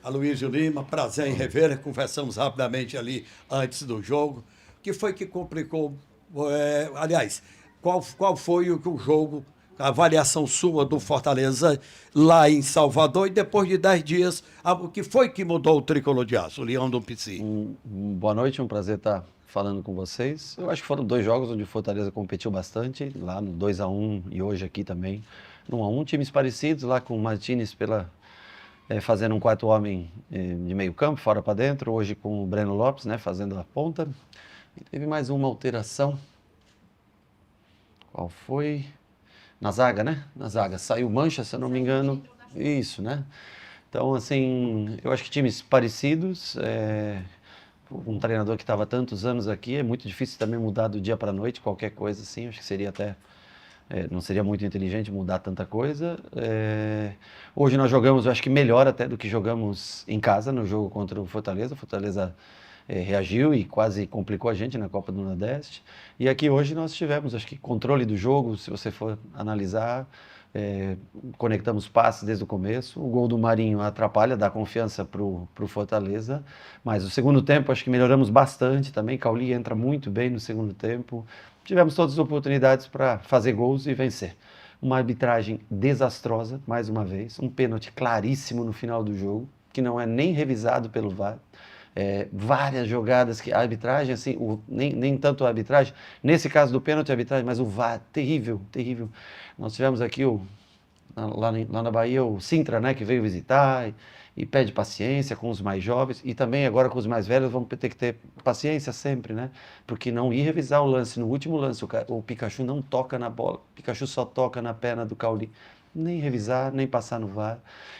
Aloysio Lima, prazer em rever. Conversamos rapidamente ali antes do jogo. O que foi que complicou? Aliás, qual foi o jogo, a avaliação sua do Fortaleza lá em Salvador e depois de 10 dias, o que foi que mudou o tricolor de aço, o Leão do Pici? Boa noite, um prazer estar falando com vocês. Eu acho que foram dois jogos onde o Fortaleza competiu bastante, lá no 2-1 e hoje aqui também no 1-1. Times parecidos, lá com o Martínez fazendo um quarto homem de meio campo, fora para dentro, hoje com o Breno Lopes, né, fazendo a ponta. E teve mais uma alteração. Qual foi? Na zaga, né? Na zaga. Saiu Mancha, se eu não me engano. Isso, né? Então, assim, eu acho que times parecidos. Um treinador que estava tantos anos aqui, é muito difícil também mudar do dia para a noite, qualquer coisa assim. Acho que seria até. Não seria muito inteligente mudar tanta coisa. Hoje nós jogamos, eu acho que melhor até do que jogamos em casa no jogo contra o Fortaleza. O Fortaleza reagiu e quase complicou a gente na Copa do Nordeste. E aqui hoje nós tivemos, acho que, controle do jogo, se você for analisar. Conectamos passes desde o começo. O gol do Marinho atrapalha, dá confiança para o Fortaleza. Mas o segundo tempo acho que melhoramos bastante também. Cauli entra muito bem no segundo tempo. Tivemos todas as oportunidades para fazer gols e vencer. Uma arbitragem desastrosa, mais uma vez. Um pênalti claríssimo no final do jogo, que não é nem revisado pelo VAR. Várias jogadas que a arbitragem, assim, nem tanto a arbitragem, nesse caso do pênalti a arbitragem, mas o VAR, terrível, terrível. Nós tivemos aqui lá na Bahia o Sintra, né, que veio visitar e pede paciência com os mais jovens e também agora com os mais velhos vamos ter que ter paciência sempre, né, porque não ir revisar o lance, no último lance o Pikachu não toca na bola, o Pikachu só toca na perna do Cauli, nem revisar, nem passar no VAR.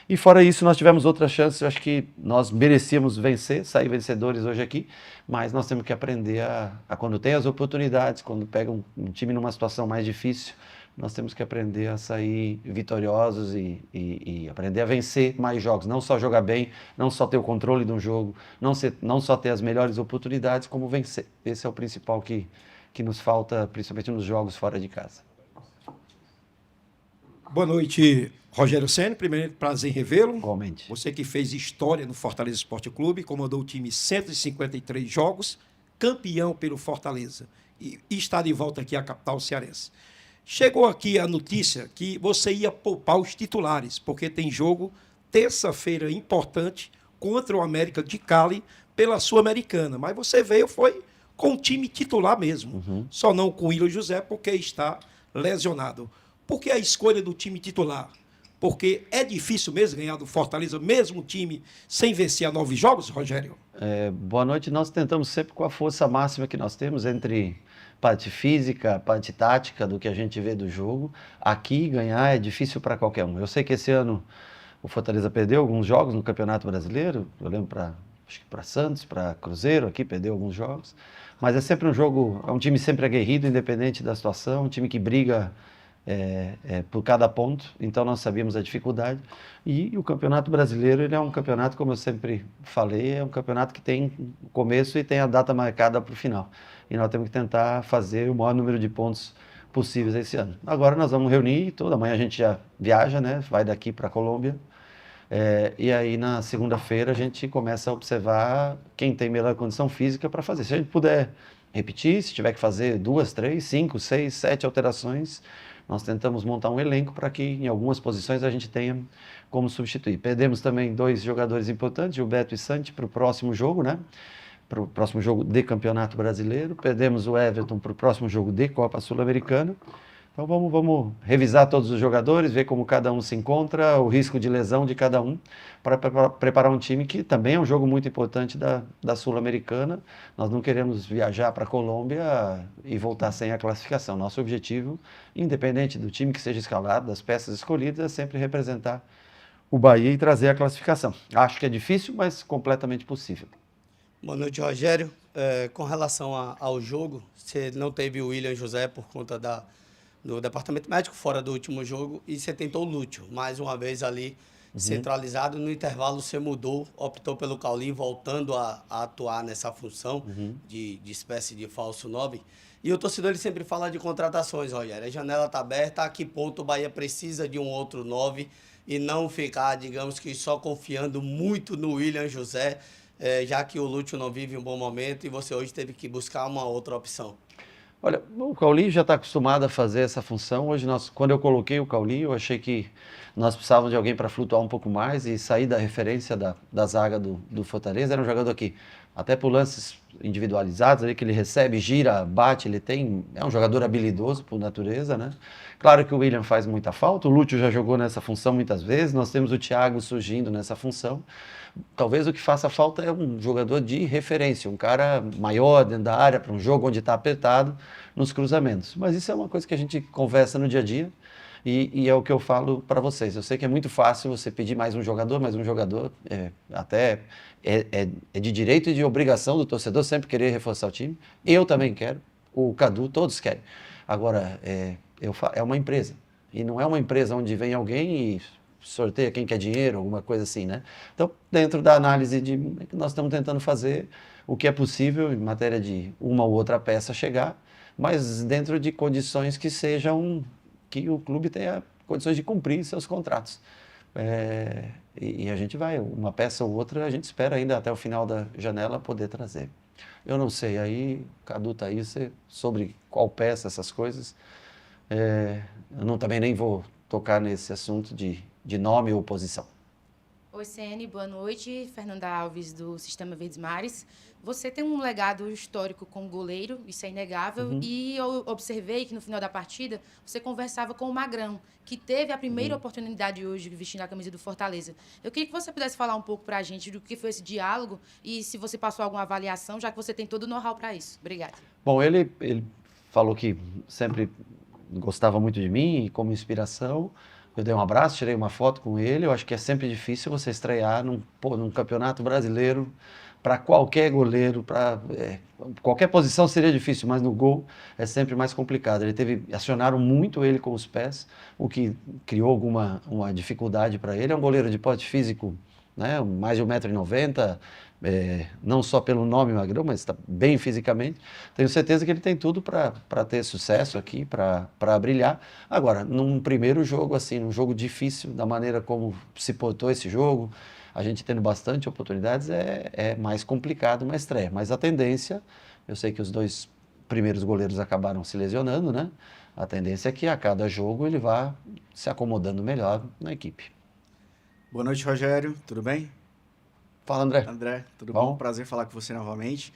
E fora isso, nós tivemos outras chances, eu acho que nós merecíamos vencer, sair vencedores hoje aqui, mas nós temos que aprender a quando tem as oportunidades, quando pega um time numa situação mais difícil, nós temos que aprender a sair vitoriosos e aprender a vencer mais jogos, não só jogar bem, não só ter o controle de um jogo, não só ter as melhores oportunidades, como vencer. Esse é o principal que nos falta, principalmente nos jogos fora de casa. Boa noite, Rogério Ceni. Primeiro, prazer em revê-lo. Igualmente. Você que fez história no Fortaleza Esporte Clube, comandou o time em 153 jogos, campeão pelo Fortaleza e está de volta aqui à capital cearense. Chegou aqui a notícia que você ia poupar os titulares, porque tem jogo terça-feira importante contra o América de Cali pela Sul-Americana. Mas você veio, foi com o time titular mesmo. Só não com o Willian José, porque está lesionado. Por que a escolha do time titular? Porque é difícil mesmo ganhar do Fortaleza, mesmo o time sem vencer a 9 jogos, Rogério? Boa noite. Nós tentamos sempre com a força máxima que nós temos entre parte física, parte tática do que a gente vê do jogo. Aqui ganhar é difícil para qualquer um. Eu sei que esse ano o Fortaleza perdeu alguns jogos no Campeonato Brasileiro. Eu lembro acho que para Santos, para Cruzeiro, aqui perdeu alguns jogos. Mas é sempre um jogo, é um time sempre aguerrido, independente da situação, um time que briga por cada ponto, então nós sabíamos a dificuldade. E o Campeonato Brasileiro, ele é um campeonato, como eu sempre falei, é um campeonato que tem começo e tem a data marcada para o final. E nós temos que tentar fazer o maior número de pontos possíveis esse ano. Agora nós vamos reunir, toda manhã a gente já viaja, né? Vai daqui para a Colômbia. E aí na segunda-feira a gente começa a observar quem tem melhor condição física para fazer. Se a gente puder repetir, se tiver que fazer 2, 3, 5, 6, 7 alterações, nós tentamos montar um elenco para que em algumas posições a gente tenha como substituir. Perdemos também 2 jogadores importantes, Gilberto e Santi, para o próximo jogo, né? Para o próximo jogo de Campeonato Brasileiro. Perdemos o Everton para o próximo jogo de Copa Sul-Americana. Então vamos revisar todos os jogadores, ver como cada um se encontra, o risco de lesão de cada um, para preparar um time que também é um jogo muito importante da Sul-Americana. Nós não queremos viajar para a Colômbia e voltar sem a classificação. Nosso objetivo, independente do time que seja escalado, das peças escolhidas, é sempre representar o Bahia e trazer a classificação. Acho que é difícil, mas completamente possível. Boa noite, Rogério. Com relação ao jogo, você não teve o Willian José por conta do departamento médico fora do último jogo e você tentou o Lúcio, mais uma vez ali centralizado. No intervalo você mudou, optou pelo Cauli, voltando a atuar nessa função de espécie de falso 9. E o torcedor ele sempre fala de contratações, Rogério. A janela está aberta, a que ponto o Bahia precisa de um outro 9 e não ficar, digamos que só confiando muito no William José, já que o Lúcio não vive um bom momento e você hoje teve que buscar uma outra opção? Olha, o Cauli já está acostumado a fazer essa função. Hoje, quando eu coloquei o Cauli, eu achei que nós precisávamos de alguém para flutuar um pouco mais e sair da referência da zaga do Fortaleza. Era um jogador que, até por lances individualizados, ali que ele recebe, gira, bate, é um jogador habilidoso por natureza, né? Claro que o William faz muita falta, o Lúcio já jogou nessa função muitas vezes, nós temos o Thiago surgindo nessa função. Talvez o que faça falta é um jogador de referência, um cara maior dentro da área, para um jogo onde está apertado, nos cruzamentos. Mas isso é uma coisa que a gente conversa no dia a dia e é o que eu falo para vocês. Eu sei que é muito fácil você pedir mais um jogador, é de direito e de obrigação do torcedor sempre querer reforçar o time. Eu também quero, o Cadu, todos querem. Agora, é uma empresa, e não é uma empresa onde vem alguém e sorteia quem quer dinheiro, alguma coisa assim, né? Então, dentro da análise que nós estamos tentando fazer o que é possível em matéria de uma ou outra peça chegar, mas dentro de condições que o clube tenha condições de cumprir seus contratos. E a gente vai, uma peça ou outra, a gente espera ainda até o final da janela poder trazer. Eu não sei, aí, Cadu tá aí, sobre qual peça, essas coisas, eu também nem vou tocar nesse assunto de nome ou posição. Oi, CN, boa noite. Fernanda Alves, do Sistema Verdes Mares. Você tem um legado histórico como goleiro, isso é inegável, e eu observei que no final da partida você conversava com o Magrão, que teve a primeira oportunidade hoje vestindo a camisa do Fortaleza. Eu queria que você pudesse falar um pouco para a gente do que foi esse diálogo e se você passou alguma avaliação, já que você tem todo o know-how para isso. Obrigada. Bom, ele falou que sempre gostava muito de mim e como inspiração. Eu dei um abraço, tirei uma foto com ele. Eu acho que é sempre difícil você estrear num campeonato brasileiro para qualquer goleiro, qualquer posição seria difícil, mas no gol é sempre mais complicado. Acionaram muito ele com os pés, o que criou uma dificuldade para ele. É um goleiro de porte físico, né, mais de 1,90 m, não só pelo nome Magrão, mas está bem fisicamente. Tenho certeza que ele tem tudo para ter sucesso aqui, para brilhar. Agora, num primeiro jogo, assim, num jogo difícil, da maneira como se portou esse jogo, a gente tendo bastante oportunidades, é mais complicado uma estreia. Mas a tendência, eu sei que os 2 primeiros goleiros acabaram se lesionando, né? A tendência é que a cada jogo ele vá se acomodando melhor na equipe. Boa noite, Rogério. Tudo bem? Fala, André. André, tudo bom? Prazer falar com você novamente.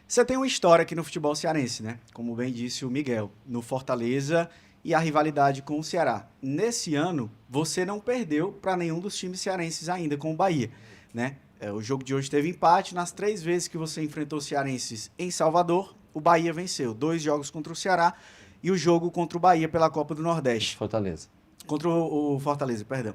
Você tem uma história aqui no futebol cearense, né? Como bem disse o Miguel, no Fortaleza e a rivalidade com o Ceará. Nesse ano, você não perdeu para nenhum dos times cearenses ainda com o Bahia, né? O jogo de hoje teve empate. Nas 3 vezes que você enfrentou cearenses em Salvador, o Bahia venceu. 2 jogos contra o Ceará e o jogo contra o Bahia pela Copa do Nordeste. Fortaleza. Contra o Fortaleza, perdão.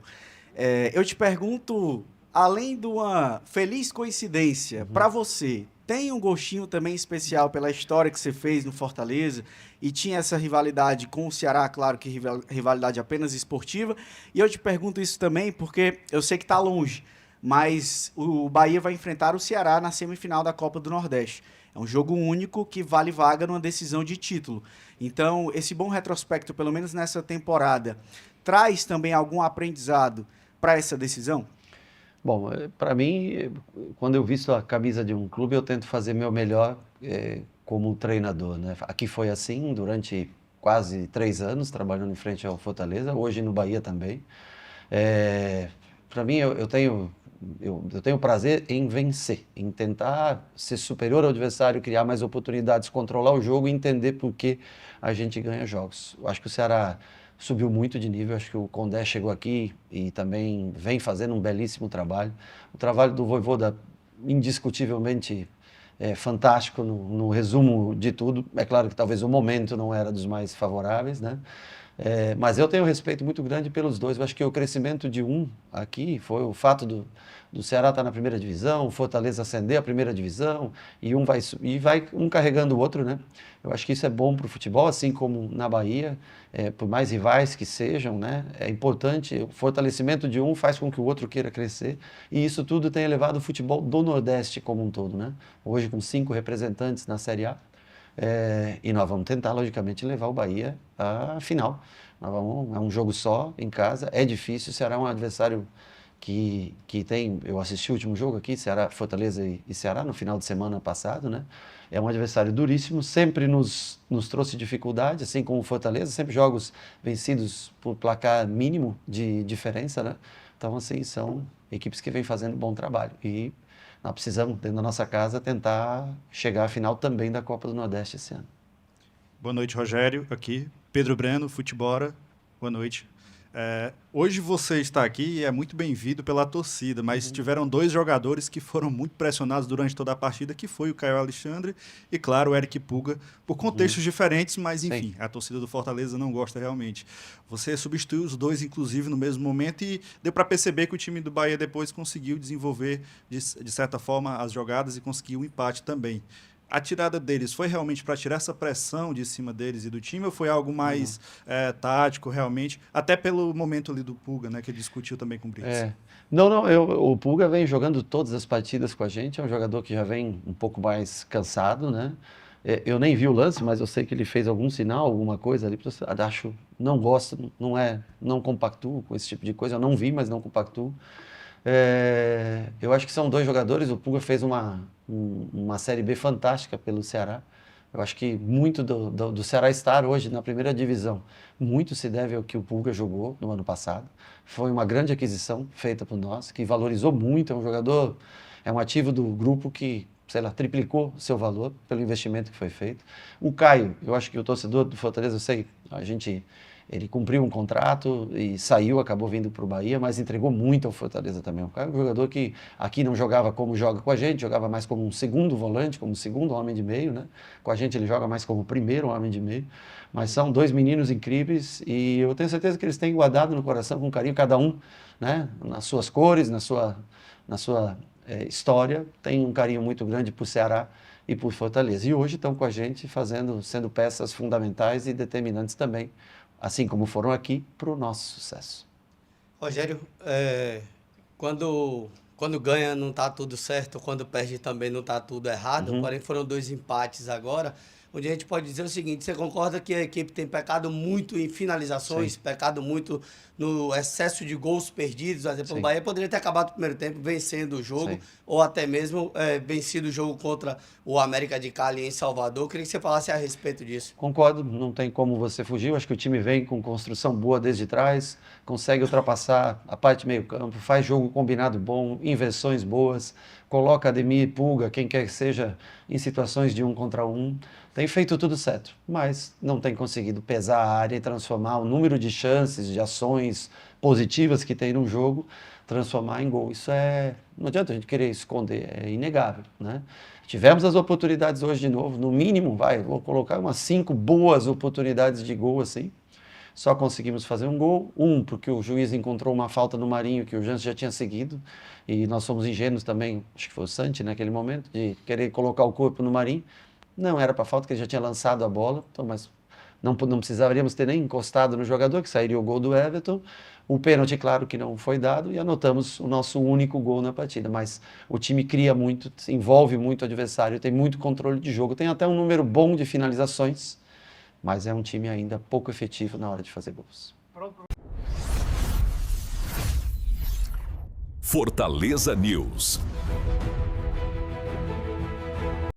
Eu te pergunto, além de uma feliz coincidência, para você, tem um gostinho também especial pela história que você fez no Fortaleza e tinha essa rivalidade com o Ceará, claro que rivalidade apenas esportiva, e eu te pergunto isso também porque eu sei que está longe, mas o Bahia vai enfrentar o Ceará na semifinal da Copa do Nordeste. É um jogo único que vale vaga numa decisão de título. Então, esse bom retrospecto, pelo menos nessa temporada, traz também algum aprendizado para essa decisão? Bom, para mim, quando eu visto a camisa de um clube, eu tento fazer meu melhor como treinador, né? Aqui foi assim durante quase 3 anos, trabalhando em frente ao Fortaleza, hoje no Bahia também. Para mim, eu tenho prazer em vencer, em tentar ser superior ao adversário, criar mais oportunidades, controlar o jogo e entender por que a gente ganha jogos. Eu acho que o Ceará subiu muito de nível, acho que o Condé chegou aqui e também vem fazendo um belíssimo trabalho. O trabalho do Vojvoda, indiscutivelmente fantástico no resumo de tudo. É claro que talvez o momento não era dos mais favoráveis, né? Mas eu tenho um respeito muito grande pelos dois. Eu acho que o crescimento de um aqui foi o fato do Ceará estar na primeira divisão, o Fortaleza ascender à primeira divisão, e vai um carregando o outro, né? Eu acho que isso é bom para o futebol, assim como na Bahia, por mais rivais que sejam, né? É importante, o fortalecimento de um faz com que o outro queira crescer, e isso tudo tem elevado o futebol do Nordeste como um todo, né? Hoje com 5 representantes na Série A, E nós vamos tentar, logicamente, levar o Bahia à final. É um jogo só, em casa, é difícil, o Ceará é um adversário que tem... Eu assisti o último jogo aqui, Fortaleza e Ceará, no final de semana passado, né? É um adversário duríssimo, sempre nos trouxe dificuldade, assim como o Fortaleza, sempre jogos vencidos por placar mínimo de diferença, né? Então, assim, são equipes que vêm fazendo bom trabalho. E nós precisamos, dentro da nossa casa, tentar chegar à final também da Copa do Nordeste esse ano. Boa noite, Rogério, aqui. Pedro Breno, Futebora. Boa noite. Hoje você está aqui e é muito bem-vindo pela torcida, mas tiveram 2 jogadores que foram muito pressionados durante toda a partida, que foi o Caio Alexandre e, claro, o Eric Puga, por contextos diferentes, mas, enfim, Sim. a torcida do Fortaleza não gosta realmente. Você substituiu os 2, inclusive, no mesmo momento e deu para perceber que o time do Bahia depois conseguiu desenvolver, de certa forma, as jogadas e conseguiu um empate também. A tirada deles foi realmente para tirar essa pressão de cima deles e do time, ou foi algo mais tático, realmente? Até pelo momento ali do Puga, né, que ele discutiu também com o Brits. Não, o Puga vem jogando todas as partidas com a gente, é um jogador que já vem um pouco mais cansado, né? Eu nem vi o lance, mas eu sei que ele fez algum sinal, alguma coisa ali, não gosto, não compactuo com esse tipo de coisa, eu não vi, mas não compactuo. Eu acho que são 2 jogadores, o Puga fez uma Série B fantástica pelo Ceará. Eu acho que muito do Ceará estar hoje na primeira divisão, muito se deve ao que o Puga jogou no ano passado. Foi uma grande aquisição feita por nós, que valorizou muito, é um jogador, é um ativo do grupo que, sei lá, triplicou seu valor pelo investimento que foi feito. O Caio, eu acho que o torcedor do Fortaleza, eu sei, ele cumpriu um contrato e saiu, acabou vindo para o Bahia, mas entregou muito ao Fortaleza também. O Caio é um jogador que aqui não jogava como joga com a gente, jogava mais como um segundo volante, como um segundo homem de meio, né? Com a gente ele joga mais como primeiro homem de meio. Mas são 2 meninos incríveis e eu tenho certeza que eles têm guardado no coração com carinho, cada um, né? Nas suas cores, na sua história, tem um carinho muito grande por Ceará e por Fortaleza. E hoje estão com a gente sendo peças fundamentais e determinantes também, assim como foram aqui, para o nosso sucesso. Rogério, quando ganha não está tudo certo, quando perde também não está tudo errado, porém foram 2 empates agora, onde a gente pode dizer o seguinte: você concorda que a equipe tem pecado muito em finalizações, Sim. pecado muito no excesso de gols perdidos? Por exemplo, Sim. o Bahia poderia ter acabado o primeiro tempo vencendo o jogo, Sim. ou até mesmo vencido o jogo contra o América de Cali em Salvador. Eu queria que você falasse a respeito disso. Concordo, não tem como você fugir. Eu acho que o time vem com construção boa desde trás, consegue ultrapassar a parte meio-campo, faz jogo combinado bom, inversões boas, coloca Ademir, Puga, quem quer que seja, em situações de 1 contra 1. Tem feito tudo certo, mas não tem conseguido pesar a área e transformar o número de chances, de ações positivas que tem no jogo, transformar em gol. Não adianta a gente querer esconder, é inegável, né? Tivemos as oportunidades hoje de novo, no mínimo, vou colocar umas 5 boas oportunidades de gol assim. Só conseguimos fazer um gol, porque o juiz encontrou uma falta no Marinho que o Jansen já tinha seguido, e nós fomos ingênuos também, acho que foi o Santi naquele momento, de querer colocar o corpo no Marinho. Não era para falta, porque ele já tinha lançado a bola, então, mas não precisaríamos ter nem encostado no jogador, que sairia o gol do Everton. O pênalti, claro que não foi dado, e anotamos o nosso único gol na partida. Mas o time cria muito, envolve muito o adversário, tem muito controle de jogo, tem até um número bom de finalizações, mas é um time ainda pouco efetivo na hora de fazer gols. Fortaleza News.